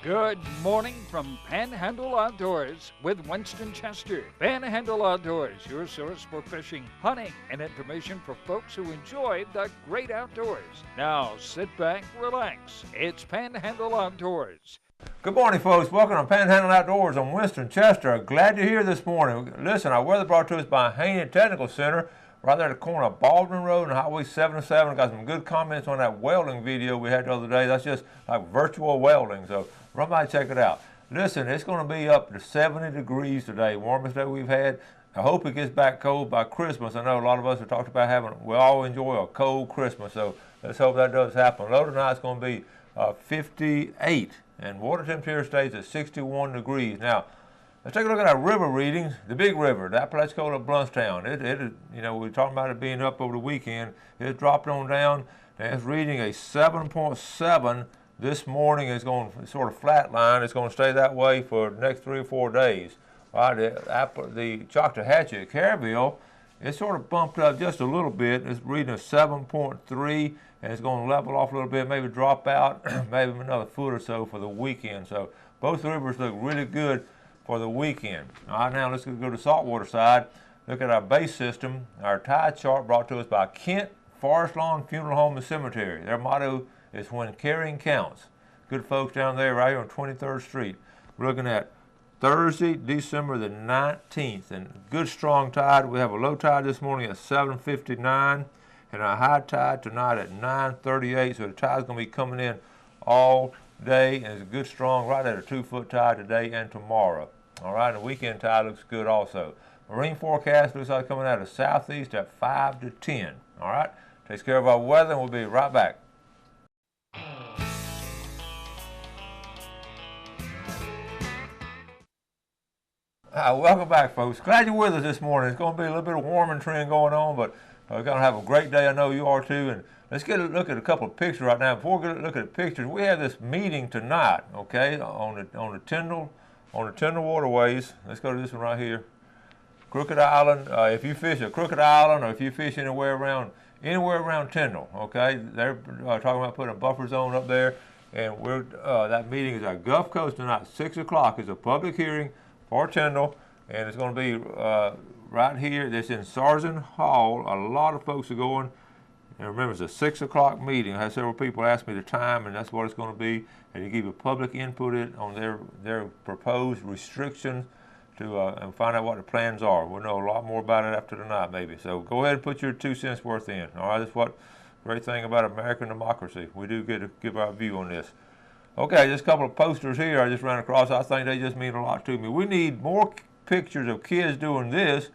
Good morning from Panhandle Outdoors with Winston Chester. Panhandle Outdoors, your source for fishing, hunting, and information for folks who enjoy the great outdoors. Now sit back, relax. It's Panhandle Outdoors. Good morning, folks. Welcome to Panhandle Outdoors. I'm Winston Chester. Glad you're here this morning. Listen, our weather brought to us by Haney Technical Center, right there at the corner of Baldwin Road and Highway 77. Got some good comments on that welding video we had the other day. That's just like virtual welding, so run by and check it out. Listen, it's going to be up to 70 degrees today, warmest day we've had. I hope it gets back cold by Christmas. I know a lot of us have talked about we all enjoy a cold Christmas, so let's hope that does happen. Low tonight is going to be 58, and water temperature stays at 61 degrees. Now, let's take a look at our river readings. The big river, that place called Bluntstown. We were talking about it being up over the weekend. It dropped on down, and it's reading a 7.7 this morning. It's going to sort of flatline. It's going to stay that way for the next 3 or 4 days. All right, the Choctawhatchee at Caryville, it's sort of bumped up just a little bit. It's reading a 7.3, and it's going to level off a little bit, maybe drop out, maybe another foot or so for the weekend. So both rivers look really good for the weekend. All right, now let's go to the saltwater side. Look at our base system. Our tide chart brought to us by Kent Forest Lawn Funeral Home and Cemetery. Their motto is "When Caring Counts." Good folks down there right here on 23rd Street. We're looking at Thursday, December the 19th, and good strong tide. We have a low tide this morning at 7:59, and a high tide tonight at 9:38. So the tide's going to be coming in all day, and it's a good strong, right at a 2-foot tide today and tomorrow. All right, and the weekend tide looks good also. Marine forecast looks like coming out of southeast at 5 to 10. All right, takes care of our weather, and we'll be right back. Welcome back, folks. Glad you're with us this morning. It's going to be a little bit of warming trend going on, but we're going to have a great day. I know you are too. And let's get a look at a couple of pictures right now. Before we look at the pictures, we have this meeting tonight, okay, on the Tyndall waterways. Let's go to this one right here. Crooked Island. If you fish at Crooked Island, or if you fish anywhere around Tyndall, okay, they're talking about putting a buffer zone up there, and that meeting is at Gulf Coast tonight, 6 o'clock. It's a public hearing for Tyndall, and it's going to be right here. It's in Sargent Hall. A lot of folks are going. And remember, it's a 6 o'clock meeting. I had several people ask me the time, and that's what it's going to be. And you give you public input on their proposed restrictions and find out what the plans are. We'll know a lot more about it after tonight, maybe. So go ahead and put your 2 cents worth in. All right, that's what great thing about American democracy. We do get to give our view on this. Okay, just a couple of posters here I just ran across. I think they just mean a lot to me. We need more pictures of kids doing this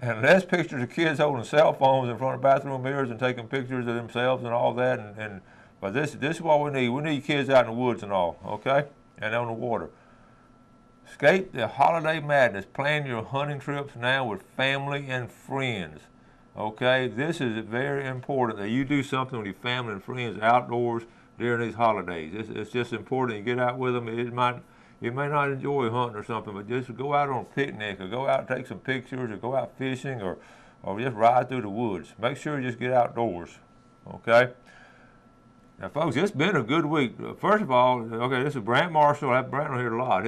and less pictures of kids holding cell phones in front of bathroom mirrors and taking pictures of themselves and all that. But this is what we need. We need kids out in the woods and all, okay, and on the water. Escape the holiday madness. Plan your hunting trips now with family and friends, okay? This is very important that you do something with your family and friends outdoors during these holidays. It's just important you get out with them. You may not enjoy hunting or something, but just go out on a picnic, or go out and take some pictures, or go out fishing, or just ride through the woods. Make sure you just get outdoors, okay? Now, folks, it's been a good week. First of all, okay, this is Brant Marshall. I have Brant on here a lot.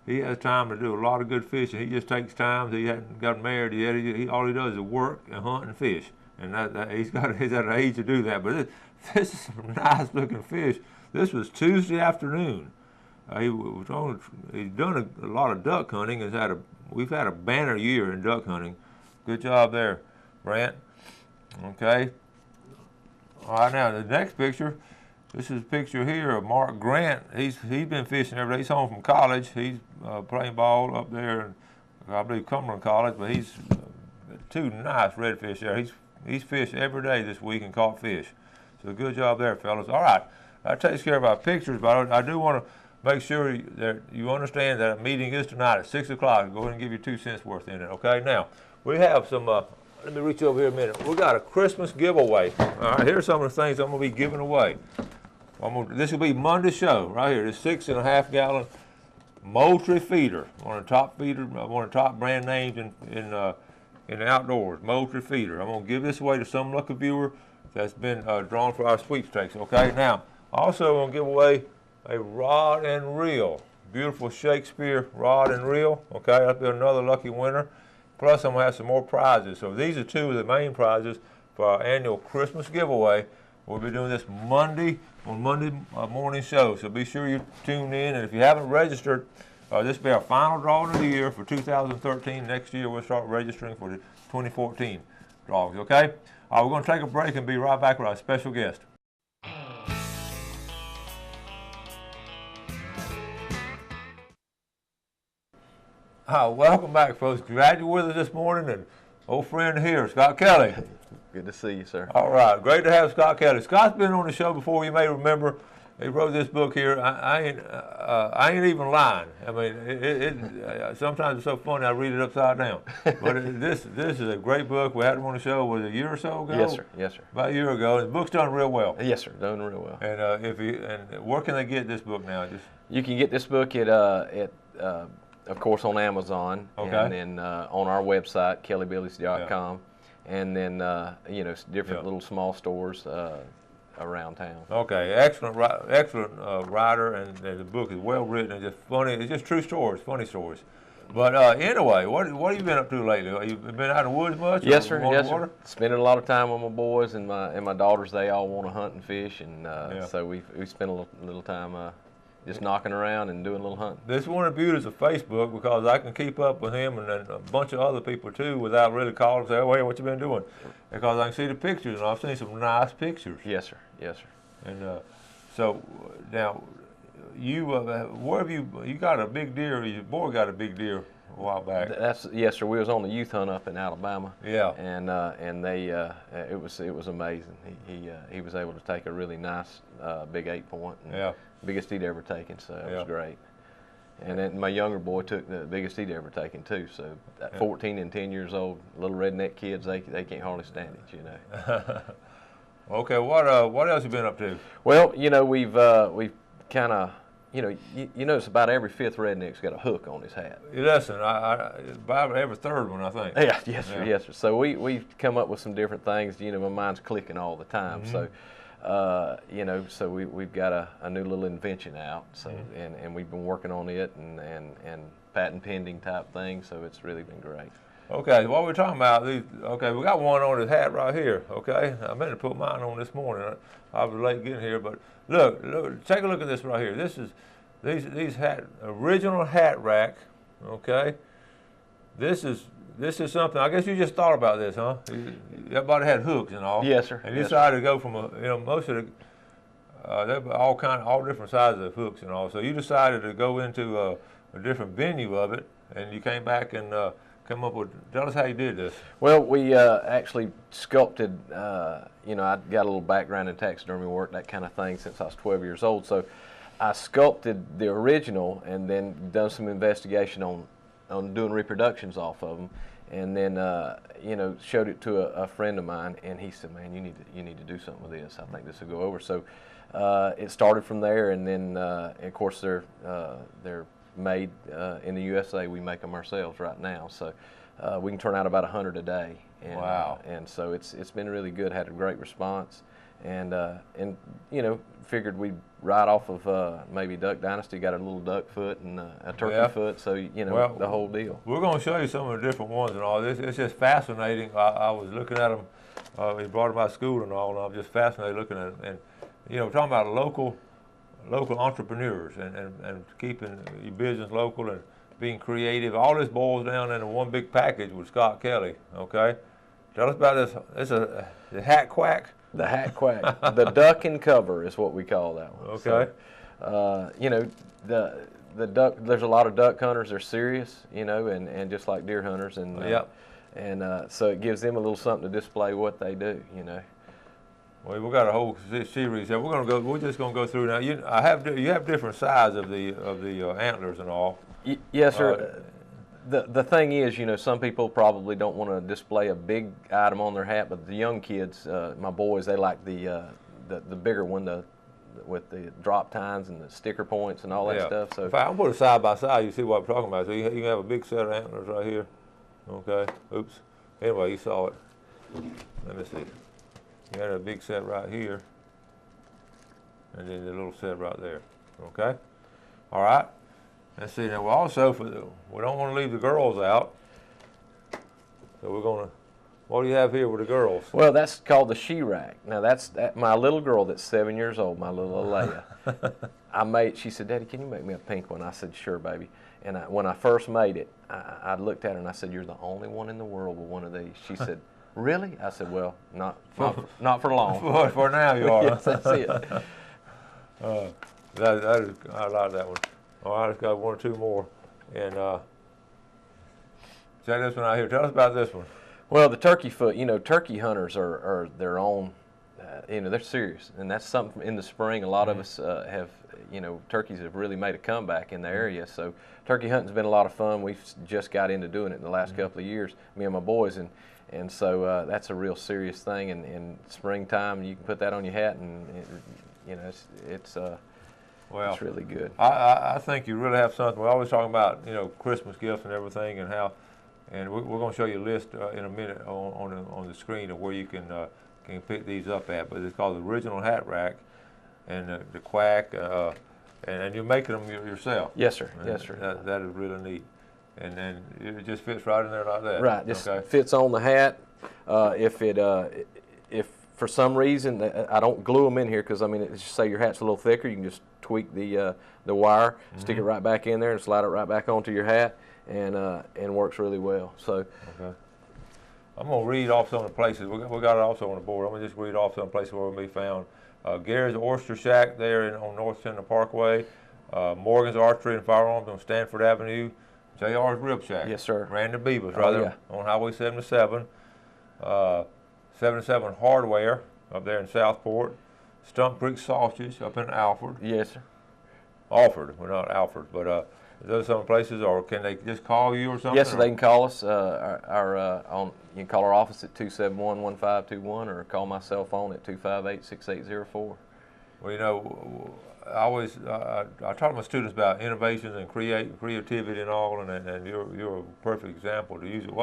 He has time to do a lot of good fishing. He just takes time. He hasn't got married yet. All he does is work and hunt and fish, and he's at an age to do that. But this is some nice looking fish. This was Tuesday afternoon. He's done a lot of duck hunting. We've had a banner year in duck hunting. Good job there, Brant. Okay. All right, now the next picture. This is a picture here of Mark Grant. He's been fishing every day. He's home from college. He's playing ball up there, I believe Cumberland College. But he's 2 nice redfish there. He's fished every day this week and caught fish. So good job there, fellas. All right, that takes care of our pictures, but I do want to make sure that you understand that a meeting is tonight at 6 o'clock. Go ahead and give you 2 cents worth in it, okay? Now, we have some, let me reach over here a minute. We got a Christmas giveaway. All right, here's some of the things I'm going to be giving away. This will be Monday's show right here. This 6.5 gallon Moultrie feeder, one of the top brand names in the outdoors, Moultrie feeder. I'm going to give this away to some lucky viewer that's been drawn for our sweepstakes, okay? Now, also I'm going to give away a rod and reel. Beautiful Shakespeare rod and reel. Okay, that'll be another lucky winner. Plus, I'm going to have some more prizes. So these are two of the main prizes for our annual Christmas giveaway. We'll be doing this Monday on Monday morning show. So be sure you tune in. And if you haven't registered, this will be our final drawing of the year for 2013. Next year, we'll start registering for the 2014 drawings. Okay? We're going to take a break and be right back with our special guest. Welcome back, folks. Glad you're with us this morning, and old friend here, Scott Kelly. Good to see you, sir. All right, great to have Scott Kelly. Scott's been on the show before. You may remember he wrote this book here. I ain't even lying. I mean, sometimes it's so funny I read it upside down. But this is a great book. We had him on the show was a year or so ago. Yes, sir. Yes, sir. About a year ago. And the book's done real well. Yes, sir. Done real well. And where can they get this book now? You can get this book at of course, on Amazon, okay, and then on our website, kellybillies.com, yeah, and then different, yeah, little small stores around town. Okay, excellent writer, and the book is well written and just funny. It's just true stories, funny stories. But anyway, what have you been up to lately? Have you been out in the woods much? Yes, sir. Yes, sir. Spending a lot of time with my boys and my daughters. They all want to hunt and fish, and yeah, so we spend a little time just knocking around and doing a little hunting. This is one of the beauties of Facebook, because I can keep up with him and then a bunch of other people too without really calling and saying, "Oh, hey, what you been doing?" Because I can see the pictures, and I've seen some nice pictures. Yes, sir. Yes, sir. And so now, where have you got a big deer? Your boy got a big deer a while back. Yes, sir. We was on the youth hunt up in Alabama. Yeah. And they it was amazing. He was able to take a really nice big 8-point. Yeah. Biggest he'd ever taken, so it yeah, was great. And then my younger boy took the biggest he'd ever taken too. So at 14 and 10 years old, little redneck kids, they can't hardly stand it, you know. Okay, what else you been up to? Well, we've kind of, you notice about every fifth redneck's got a hook on his hat. Listen, about every third one, I think. Yeah, yes, sir, yes, sir. So we've come up with some different things. My mind's clicking all the time. Mm-hmm. So. So we've got a new little invention out. So mm-hmm, and we've been working on it and patent pending type thing. So it's really been great. Okay, what we're talking about, we got one on his hat right here. Okay, I meant to put mine on this morning. I was late getting here, but look, take a look at this right here. This is these original hat rack. Okay, this is something. I guess you just thought about this, huh? Everybody had hooks and all. Yes, sir. And you decided to go from most of the they're all different sizes of hooks and all. So you decided to go into a different venue of it, and you came back and come up with. Tell us how you did this. Well, we actually sculpted. I got a little background in taxidermy work, that kind of thing, since I was 12 years old. So I sculpted the original and then done some investigation on doing reproductions off of them, and then showed it to a friend of mine, and he said, "Man, you need to do something with this. I think this will go over." So it started from there, and then of course they're made in the USA. We make them ourselves right now, so we can turn out about 100 a day. And, wow! And so it's been really good. Had a great response, and figured we'd ride off of maybe Duck Dynasty, got a little duck foot and a turkey foot, so well, the whole deal. We're going to show you some of the different ones and all this. It's just fascinating. I was looking at them. We brought them out of school and all, and I'm just fascinated looking at them. And talking about local entrepreneurs and keeping your business local and being creative. All this boils down into one big package with Scott Kelly. Okay, tell us about this. This is the hat quack. The hat quack. The duck and cover is what we call that one. Okay. So, the duck. There's a lot of duck hunters. They're serious, and just like deer hunters, and yep. And so it gives them a little something to display what they do, Well, we've got a whole series here. We're just gonna go through now. You have different size of the antlers and all. Yes, sir. The thing is, some people probably don't want to display a big item on their hat, but the young kids, my boys, they like the bigger one, with the drop tines and the sticker points and all that stuff. So if I put it side by side, you see what I'm talking about. So you can have a big set of antlers right here. Okay. Oops. Anyway, you saw it. Let me see. You got a big set right here, and then the little set right there. Okay. All right. Let's see. Now, also we don't want to leave the girls out, so we're gonna. What do you have here with the girls? Well, that's called the she rack. Now that's my little girl that's 7 years old, my little Alea. She said, "Daddy, can you make me a pink one?" I said, "Sure, baby." And when I first made it, I looked at her and I said, "You're the only one in the world with one of these." She said, "Really?" I said, "Well, not for long." For now, you are. Yes, that's it. I like that one. All right, let's got one or two more. And check this one out here. Tell us about this one. Well, the turkey foot, turkey hunters are their own, they're serious. And that's something in the spring. A lot of us have, turkeys have really made a comeback in the area. So turkey hunting's been a lot of fun. We've just got into doing it in the last couple of years, me and my boys. And so that's a real serious thing. And in springtime, you can put that on your hat and, it's really good. I think you really have something. We're always talking about, Christmas gifts and everything and how. And we're going to show you a list in a minute on the screen of where you can pick these up at. But it's called the Original Hat Rack, and the Quack, and you're making them yourself. Yes, sir. And yes, sir. That is really neat. And then it just fits right in there like that. Right. Just fits on the hat. If for some reason I don't glue them in here because just say your hat's a little thicker, you can just tweak the wire, stick it right back in there, and slide it right back onto your hat. And works really well. So, okay. I'm going to read off some of the places. We got it also on the board. I'm going to just read off some places where it will be found. Gary's Oyster Shack there on North Center Parkway. Morgan's Archery and Firearms on Stanford Avenue. JR's Rib Shack. Yes, sir. Randy Beavis right there on Highway 77. 77 Hardware up there in Southport. Stump Creek Sausage up in Alford. Yes, sir. Alford. We're not Alford, but those some places, or can they just call you or something? Yes, they can call us. You can call our office at 271-1521 or call my cell phone at 258-6804. Well, I talk to my students about innovations and creativity and all, and you're a perfect example to use it.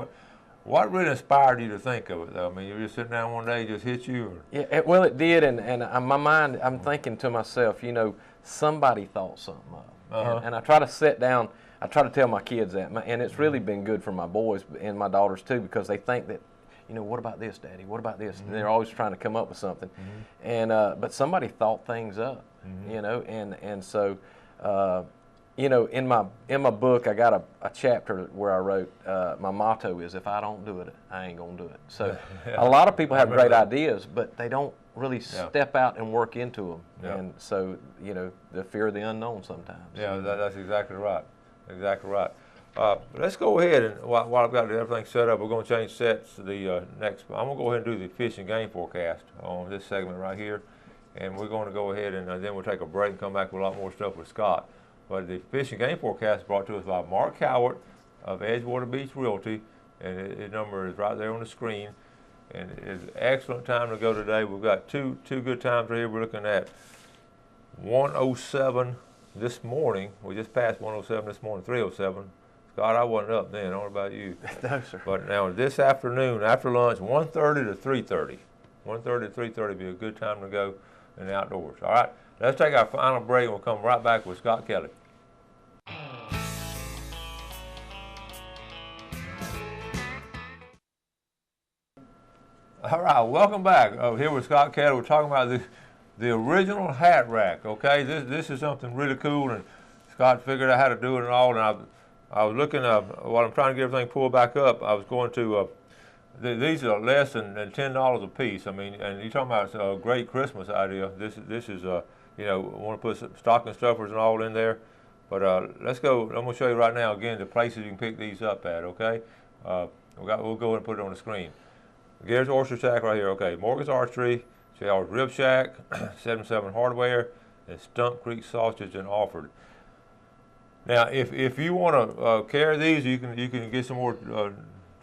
What really inspired you to think of it, though? You were just sitting down one day, it just hit you? Or? Yeah, it did, and my mind, I'm thinking to myself, somebody thought something up. And I try to sit down, I try to tell my kids that, and it's really been good for my boys and my daughters too, because they think that, what about this, Daddy? What about this? And they're always trying to come up with something. And but somebody thought things up, and so in my book I got a chapter where I wrote my motto is, if I don't do it, I ain't gonna do it. So a lot of people have great ideas, but they don't really step out and work into them, and so the fear of the unknown sometimes. Yeah, that's exactly right. Exactly right. Let's go ahead and while I've got everything set up, we're going to change sets to the next. I'm going to go ahead and do the fish and game forecast on this segment right here, and we're going to go ahead and then we'll take a break and come back with a lot more stuff with Scott. But the fish and game forecast is brought to us by Mark Howard of Edgewater Beach Realty, and his number is right there on the screen. And it's an excellent time to go today. We've got two good times right here. We're looking at 107 this morning. We just passed 107 this morning, 307. Scott, I wasn't up then. I don't know about you. No, sir. But now this afternoon, after lunch, 1:30 to 3:30. 1:30 to 3:30 would be a good time to go in the outdoors. All right, let's take our final break and we'll come right back with Scott Kelly. All right, welcome back. Here with Scott Kelly. We're talking about the original hat rack. Okay, this is something really cool, and Scott figured out how to do it and all. And I was looking while I'm trying to get everything pulled back up. I was going to these are less than $10 a piece. And you're talking about a great Christmas idea. This is want to put some stocking stuffers and all in there. But let's go. I'm going to show you right now again the places you can pick these up at. Okay, we'll go ahead and put it on the screen. Gary's Oyster Shack right here. Okay, Morgan's Archery, JR's Rib Shack, 77 Hardware, and Stump Creek Sausage in Alford. Now, if you want to carry these, you can get some more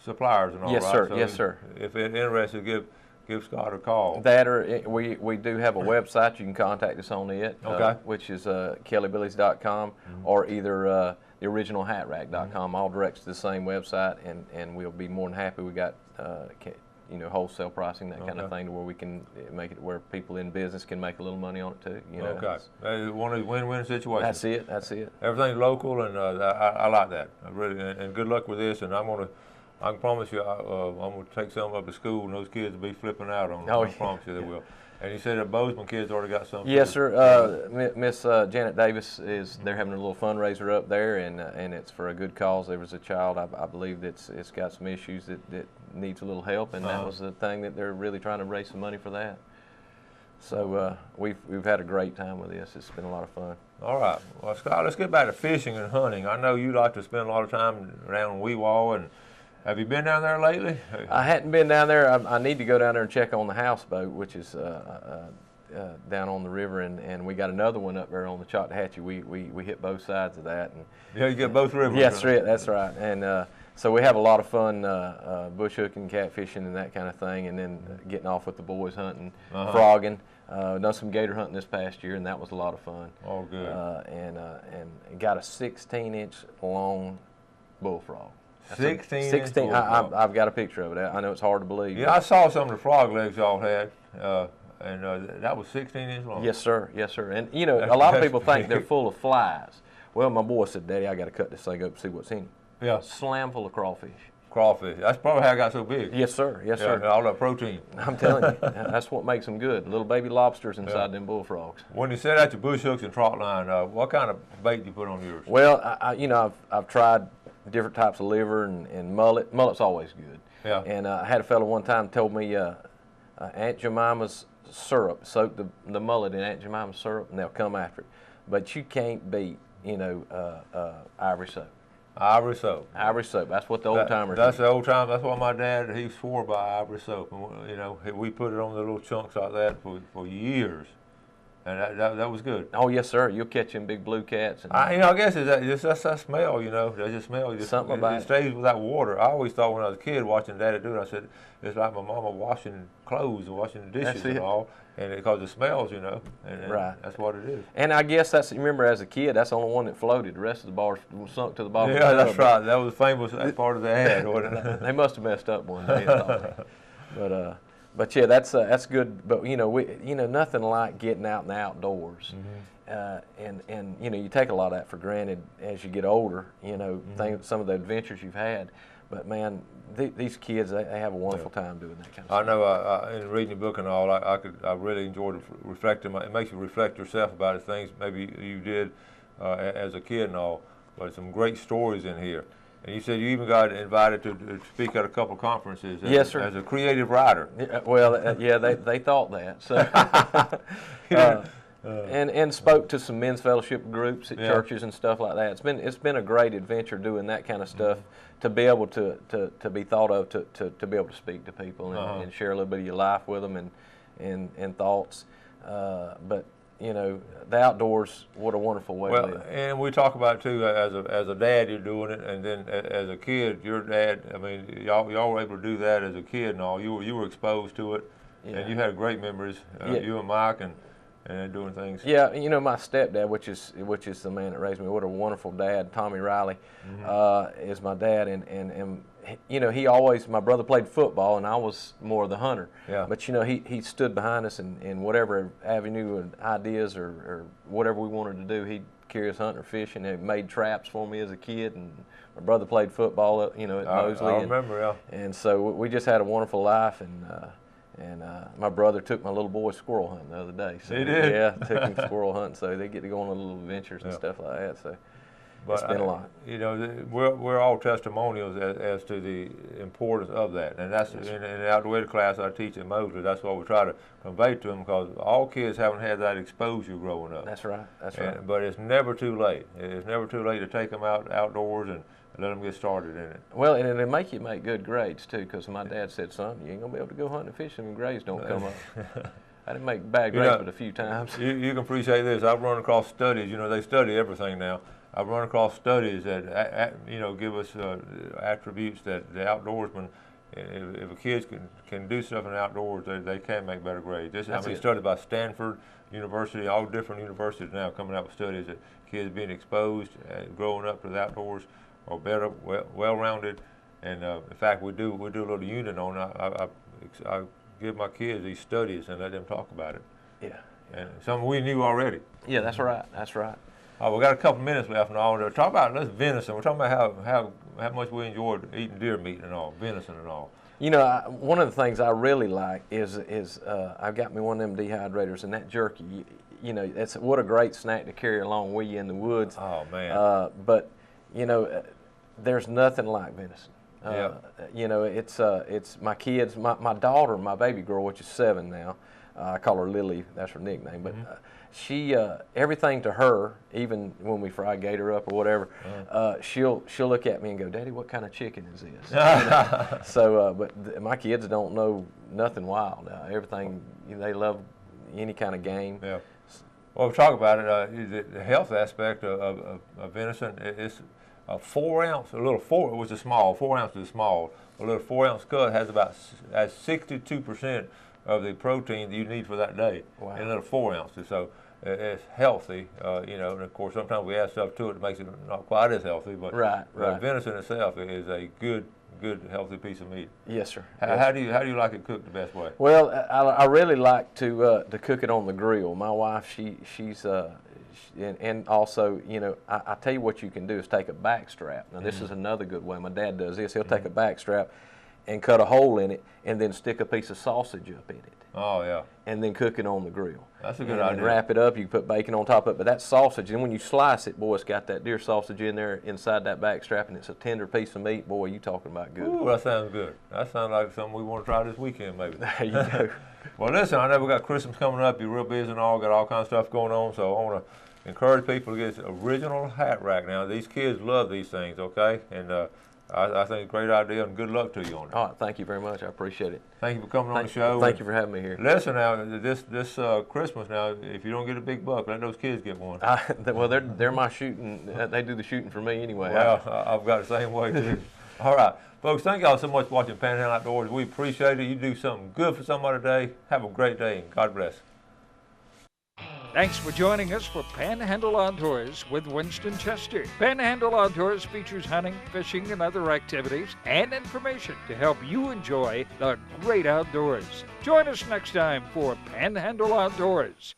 suppliers and all. Yes, right? sir. So yes, sir. If you're interested, give Scott a call. That or we do have a website. You can contact us on it. Okay. Which is kellybillies.com or either theoriginalhatrack.com. All directs to the same website, and we'll be more than happy. We got wholesale pricing, that kind of thing, to where we can make it where people in business can make a little money on it too. Okay, one of these win-win situations. That's it. That's it. Everything's local, and I like that. I really, and good luck with this. And I can promise you, I'm gonna take some up to school, and those kids will be flipping out on them. I promise you they will. And you said that Bozeman kids already got something. Yes, sir. Miss Janet Davis they're having a little fundraiser up there, and it's for a good cause. There was a child, I believe, it's got some issues that needs a little help, and that was the thing that they're really trying to raise some money for that. So we've had a great time with this. It's been a lot of fun. All right. Well, Scott, let's get back to fishing and hunting. I know you like to spend a lot of time around Weewaw, and have you been down there lately? I hadn't been down there. I need to go down there and check on the houseboat, which is down on the river, and we got another one up there on the Choctahatchee. We hit both sides of that. And yeah, you get both rivers. Yes, that's right. And so we have a lot of fun bush hooking, catfishing, and that kind of thing, and then getting off with the boys hunting, frogging. Done some gator hunting this past year, and that was a lot of fun. Oh, good. And got a 16-inch long bullfrog. 16. I've got a picture of it. I know it's hard to believe. Yeah, I saw some of the frog legs y'all had, and that was 16 inches long. Yes, sir. Yes, sir. And a lot of people think they're full of flies. Well, my boy said, "Daddy, I got to cut this thing up and see what's in it." Yeah. Slam full of crawfish. Crawfish. That's probably how it got so big. Yes, sir. Yes, sir. All that protein. I'm telling you, that's what makes them good. Little baby lobsters inside them bullfrogs. When you set out your bush hooks and trot line, what kind of bait do you put on yours? Well, I've tried different types of liver and mullet. Mullet's always good. Yeah. And I had a fellow one time told me Aunt Jemima's syrup, soak the mullet in Aunt Jemima's syrup, and they'll come after it. But you can't beat, ivory soap. Ivory soap. Ivory soap. That's what the old timers. That's the old time. That's what my dad, he swore by ivory soap. And, we put it on the little chunks like that for years. And that was good. Oh, yes, sir. You'll catch them big blue cats. And I guess it's that's that smell, They just smell. Something about it stays with that water. I always thought when I was a kid watching Daddy do it, I said, it's like my mama washing clothes and washing dishes and all. And because it smells, and right. That's what it is. And I guess remember as a kid, that's the only one that floated. The rest of the bars sunk to the bottom. Yeah, that's right. That was famous part of the ad, wasn't it? They must have messed up one day. But yeah, that's good. But nothing like getting out in the outdoors. And you take a lot of that for granted as you get older. Some of the adventures you've had. But man, these kids, they have a wonderful time doing that kind of stuff. I know. In reading your book and all, I really enjoyed reflecting. It makes you reflect yourself about the things maybe you did as a kid and all. But some great stories in here. And you said you even got invited to speak at a couple of conferences. Yes, sir. As a creative writer. Yeah, well, yeah, they thought that. So. And spoke to some men's fellowship groups at churches and stuff like that. It's been a great adventure doing that kind of stuff, to be able to be thought of, to be able to speak to people and share a little bit of your life with them and thoughts. But the outdoors, what a wonderful way to live. And we talk about too, as a dad, you're doing it, and then as a kid, your dad. I mean, y'all were able to do that as a kid and all. You were exposed to it, and you had great memories. You and Mike and doing things. Yeah, my stepdad, which is the man that raised me, what a wonderful dad. Tommy Riley is my dad, and he always, my brother played football, and I was more of the hunter. Yeah. But he stood behind us in whatever avenue and ideas or whatever we wanted to do. He'd carry us hunting or fishing. He made traps for me as a kid, and my brother played football at Mosley. I remember, yeah. And so we just had a wonderful life, and my brother took my little boy squirrel hunting the other day. So, he did? Yeah, took him squirrel hunting, so they get to go on little adventures and stuff like that. So it's been a lot. We're all testimonials as to the importance of that. And that's in the outdoor class I teach at Mosley. That's what we try to convey to them, because all kids haven't had that exposure growing up. That's right. That's right. But it's never too late. It's never too late to take them outdoors and let them get started in it. Well, and it'll make you make good grades too, because my dad said, "Son, you ain't gonna be able to go hunting and fishing when grades don't come up." I didn't make bad grades but a few times. You can appreciate this. I've run across studies. They study everything now. I've run across studies that give us attributes that the outdoorsman, if a kid can do stuff in the outdoors, they can make better grades. This is studied by Stanford University, all different universities now coming out with studies that kids being exposed, growing up to the outdoors, are better, well-rounded. And in fact, we do a little unit on it. I give my kids these studies and let them talk about it. Yeah. And something we knew already. Yeah, that's right. That's right. We got a couple minutes left now. Talk about venison. We're talking about how much we enjoyed eating deer meat and all, venison and all. You know, one of the things I really like is I've got me one of them dehydrators, and that jerky. You know, what a great snack to carry along with you in the woods. Oh man! But you know, there's nothing like venison. Yeah. You know, it's my kids, my daughter, my baby girl, which is 7 now. I call her Lily. That's her nickname. But she everything to her, even when we fry gator up or whatever, she'll look at me and go, "Daddy, what kind of chicken is this?" You know? So, but my kids don't know nothing wild. Everything, they love any kind of game. Yeah. Well, we talk about it. The health aspect of venison. It's a 4 ounce, which is small. 4 ounces is small. A little 4 ounce cut has 62% of the protein that you need for that day. Wow. In a little 4 ounces. So it's healthy, you know. And of course, sometimes we add stuff to it that makes it not quite as healthy. But right. venison itself is a good, healthy piece of meat. Yes, sir. How do you like it cooked the best way? Well, I really like to cook it on the grill. My wife, she's and also, you know, I tell you what you can do is take a back strap. Now, this is another good way. My dad does this. He'll take a back strap and cut a hole in it, and then stick a piece of sausage up in it. Oh, yeah. And then cook it on the grill. That's a good idea. And wrap it up. You can put bacon on top of it. But that sausage, and when you slice it, boy, it's got that deer sausage in there inside that back strap, and it's a tender piece of meat. Boy, you talking about good. Ooh, that sounds good. That sounds like something we want to try this weekend, maybe. There you go. Well, listen, I know we got Christmas coming up. You're real busy and all, got all kinds of stuff going on, so I want to encourage people to get this original hat rack. Now, these kids love these things, okay? And I think it's a great idea, and good luck to you on it. All right, thank you very much. I appreciate it. Thank you for coming on the show. Thank you for having me here. Listen now, this Christmas now, if you don't get a big buck, let those kids get one. Well, they're my shooting. They do the shooting for me anyway. Well, I've got the same way too. All right, folks, thank y'all so much for watching Panhandle Outdoors. We appreciate it. You do something good for somebody today. Have a great day, and God bless. Thanks for joining us for Panhandle Outdoors with Winston Chester. Panhandle Outdoors features hunting, fishing, and other activities and information to help you enjoy the great outdoors. Join us next time for Panhandle Outdoors.